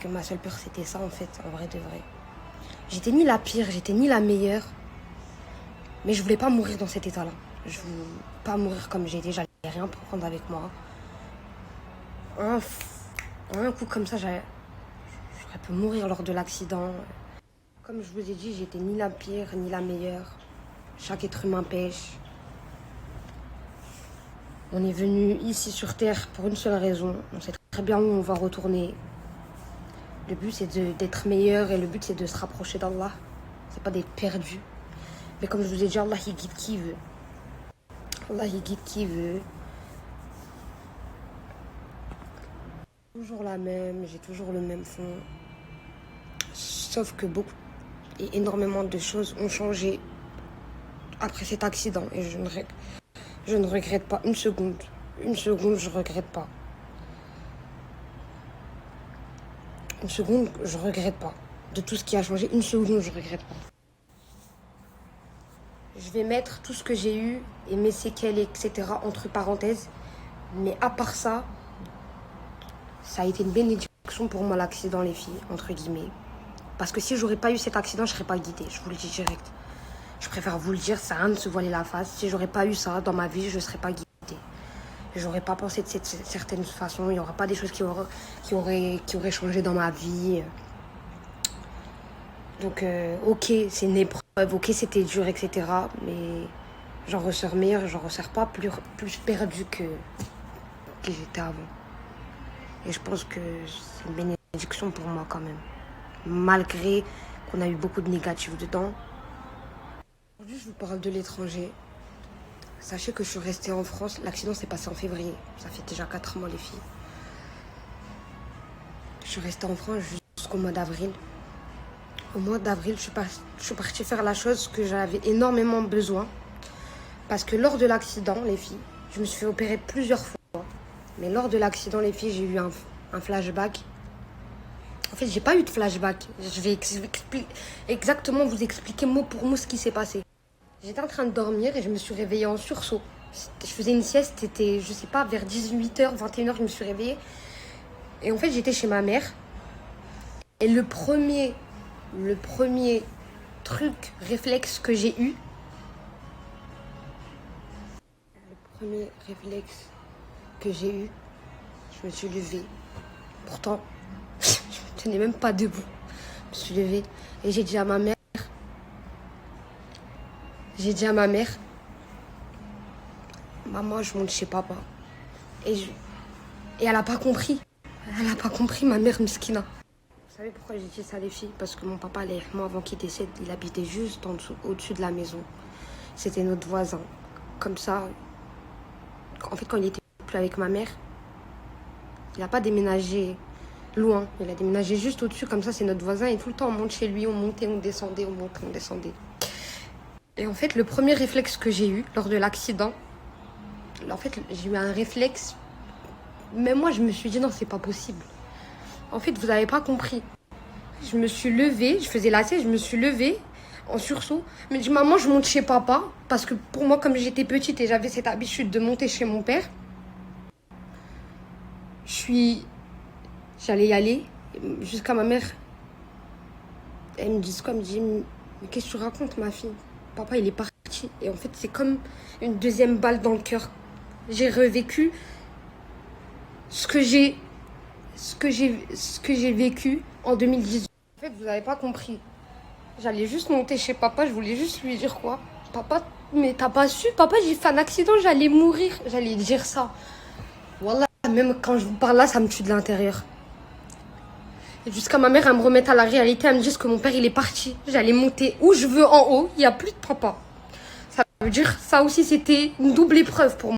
que ma seule peur, c'était ça, en fait, en vrai de vrai. J'étais ni la pire, j'étais ni la meilleure. Mais je voulais pas mourir dans cet état-là. Je voulais pas mourir comme j'étais, j'allais rien prendre avec moi. Un coup comme ça, j'aurais pu mourir lors de l'accident. Comme je vous ai dit, j'étais ni la pire, ni la meilleure. Chaque être humain pêche. On est venu ici sur Terre pour une seule raison. On sait très bien où on va retourner. Le but, c'est d'être meilleur et le but, c'est de se rapprocher d'Allah. C'est pas d'être perdu. Mais comme je vous ai dit, Allah, il guide qui veut. Allah, il guide qui veut. Toujours la même, j'ai toujours le même fond. Sauf que énormément de choses ont changé après cet accident. Et je ne regrette pas une seconde. Une seconde, je regrette pas. Une seconde, je regrette pas. De tout ce qui a changé, une seconde, je regrette pas. Je vais mettre tout ce que j'ai eu et mes séquelles, etc. entre parenthèses. Mais à part ça, ça a été une bénédiction pour moi l'accident, les filles, entre guillemets. Parce que si j'aurais pas eu cet accident, je serais pas guidée. Je vous le dis direct. Je préfère vous le dire, ça sert à rien de se voiler la face. Si j'aurais pas eu ça dans ma vie, je serais pas guidée. J'aurais pas pensé de cette certaine façon. Il y aura pas des choses qui auraient changé dans ma vie. Donc, ok, c'est une épreuve. Ok, c'était dur, etc. Mais j'en ressors meilleure. J'en ressors pas plus perdue que j'étais avant. Et je pense que c'est une bénédiction pour moi quand même. Malgré qu'on a eu beaucoup de négatifs dedans. Aujourd'hui, je vous parle de l'étranger. Sachez que je suis restée en France. L'accident s'est passé en février. Ça fait déjà 4 mois, les filles. Je suis restée en France jusqu'au mois d'avril. Au mois d'avril, je suis partie faire la chose que j'avais énormément besoin. Parce que lors de l'accident, les filles, je me suis fait opérer plusieurs fois. Mais lors de l'accident, les filles, j'ai eu un flashback. En fait, j'ai pas eu de flashback. Je vais exactement vous expliquer mot pour mot ce qui s'est passé. J'étais en train de dormir et je me suis réveillée en sursaut. Je faisais une sieste, c'était, je sais pas, vers 18h, 21h, je me suis réveillée. Et en fait, j'étais chez ma mère. Et le premier réflexe que j'ai eu, je me suis levée. Pourtant, je ne tenais même pas debout. Je me suis levée et j'ai dit à ma mère, maman, je monte chez papa. Et elle n'a pas compris. Elle n'a pas compris, ma mère miskina. Vous savez pourquoi j'ai dit ça, les filles? Parce que mon papa, moi, avant qu'il décède, il habitait juste au-dessus de la maison. C'était notre voisin. Comme ça, en fait, quand il était plus avec ma mère, il n'a pas déménagé loin. Il a déménagé juste au-dessus, comme ça, c'est notre voisin. Et tout le temps, on monte chez lui, on montait, on descendait, on montait, on descendait. Et en fait, le premier réflexe que j'ai eu lors de l'accident, en fait, j'ai eu un réflexe. Même moi, je me suis dit, non, c'est pas possible. En fait, vous n'avez pas compris. Je me suis levée, je faisais la sieste, je me suis levée en sursaut. Je me dis, maman, je monte chez papa. Parce que pour moi, comme j'étais petite et j'avais cette habitude de monter chez mon père, j'allais y aller jusqu'à ma mère. Elle me dit quoi? Elle me dit, mais qu'est-ce que tu racontes, ma fille? Papa, il est parti. Et en fait, c'est comme une deuxième balle dans le cœur. J'ai revécu ce que j'ai vécu en 2018. En fait, vous n'avez pas compris. J'allais juste monter chez papa, je voulais juste lui dire quoi? Papa, mais t'as pas su? Papa, j'ai fait un accident, j'allais mourir. J'allais dire ça. Wallah, même quand je vous parle là, ça me tue de l'intérieur. Et jusqu'à ma mère, elle me remette à la réalité, elle me dise que mon père, il est parti. J'allais monter où je veux en haut, il n'y a plus de papa. Ça veut dire, ça aussi, c'était une double épreuve pour moi.